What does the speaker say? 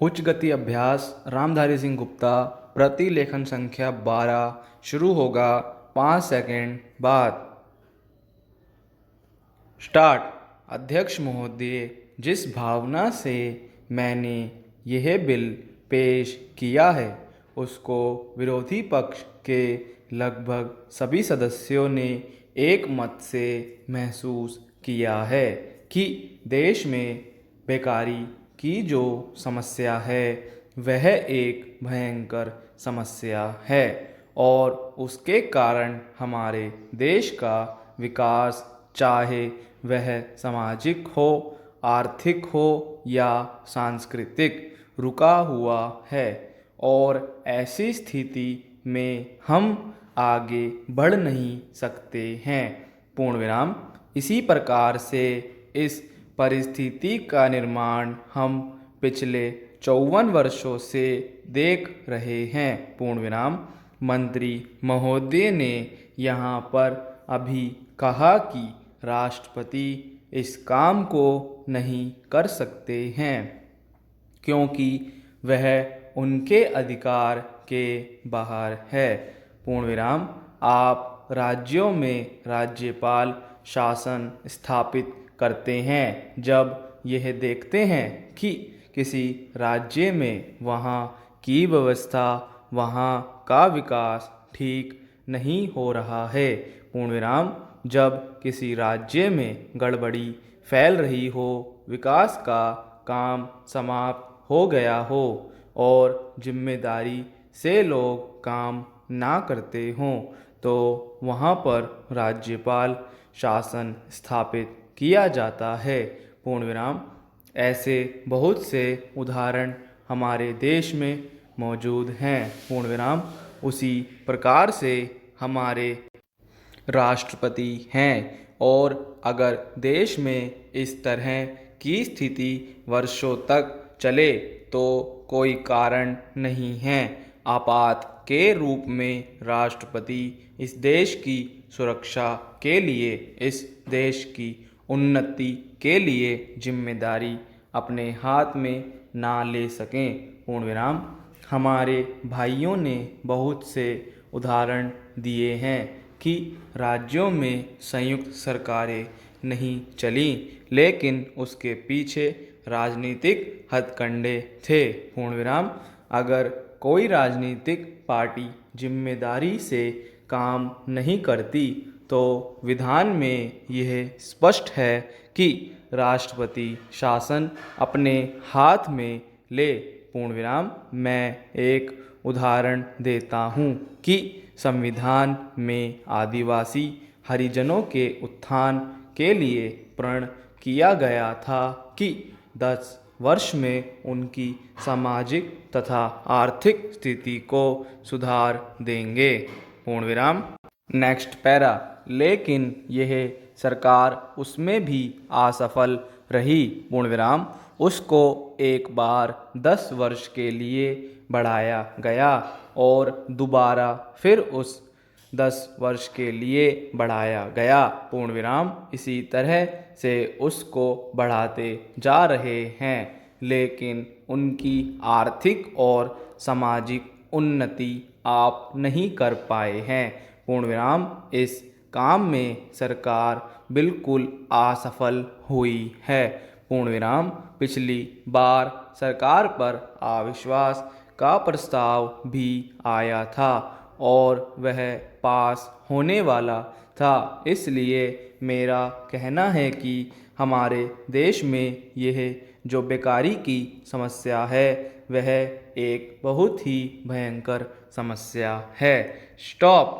उच्च गति अभ्यास रामधारी सिंह गुप्ता, प्रतिलेखन संख्या 12 शुरू होगा 5 सेकंड बाद। स्टार्ट। अध्यक्ष महोदय, जिस भावना से मैंने यह बिल पेश किया है उसको विरोधी पक्ष के लगभग सभी सदस्यों ने एक मत से महसूस किया है कि देश में बेकारी की जो समस्या है वह एक भयंकर समस्या है और उसके कारण हमारे देश का विकास, चाहे वह सामाजिक हो, आर्थिक हो या सांस्कृतिक, रुका हुआ है और ऐसी स्थिति में हम आगे बढ़ नहीं सकते हैं। पूर्ण विराम। इसी प्रकार से इस परिस्थिति का निर्माण हम पिछले 54 वर्षों से देख रहे हैं। पूर्ण विराम। मंत्री महोदय ने यहाँ पर अभी कहा कि राष्ट्रपति इस काम को नहीं कर सकते हैं क्योंकि वह उनके अधिकार के बाहर है। पूर्ण विराम। आप राज्यों में राज्यपाल शासन स्थापित करते हैं जब यह देखते हैं कि किसी राज्य में वहाँ की व्यवस्था, वहाँ का विकास ठीक नहीं हो रहा है। पूर्ण विराम। जब किसी राज्य में गड़बड़ी फैल रही हो, विकास का काम समाप्त हो गया हो और जिम्मेदारी से लोग काम ना करते हों तो वहाँ पर राज्यपाल शासन स्थापित किया जाता है। पूर्ण विराम। ऐसे बहुत से उदाहरण हमारे देश में मौजूद हैं। पूर्ण विराम। उसी प्रकार से हमारे राष्ट्रपति हैं और अगर देश में इस तरह की स्थिति वर्षों तक चले तो कोई कारण नहीं है। आपात के रूप में राष्ट्रपति इस देश की सुरक्षा के लिए, इस देश की उन्नति के लिए जिम्मेदारी अपने हाथ में ना ले सकें। पूर्ण विराम। हमारे भाइयों ने बहुत से उदाहरण दिए हैं कि राज्यों में संयुक्त सरकारें नहीं चलीं, लेकिन उसके पीछे राजनीतिक हथकंडे थे। पूर्ण विराम। अगर कोई राजनीतिक पार्टी जिम्मेदारी से काम नहीं करती तो विधान में यह स्पष्ट है कि राष्ट्रपति शासन अपने हाथ में ले। पूर्ण विराम। मैं एक उदाहरण देता हूँ कि संविधान में आदिवासी हरिजनों के उत्थान के लिए प्रण किया गया था कि 10 वर्ष में उनकी सामाजिक तथा आर्थिक स्थिति को सुधार देंगे। पूर्ण विराम। Next para. लेकिन यह सरकार उसमें भी असफल रही। पूर्ण विराम। उसको एक बार 10 वर्ष के लिए बढ़ाया गया और दोबारा फिर उस 10 वर्ष के लिए बढ़ाया गया। पूर्ण विराम। इसी तरह से उसको बढ़ाते जा रहे हैं, लेकिन उनकी आर्थिक और सामाजिक उन्नति आप नहीं कर पाए हैं। पूर्ण विराम। इस काम में सरकार बिल्कुल असफल हुई है। पूर्ण विराम। पिछली बार सरकार पर अविश्वास का प्रस्ताव भी आया था और वह पास होने वाला था। इसलिए मेरा कहना है कि हमारे देश में यह जो बेकारी की समस्या है वह एक बहुत ही भयंकर समस्या है। स्टॉप।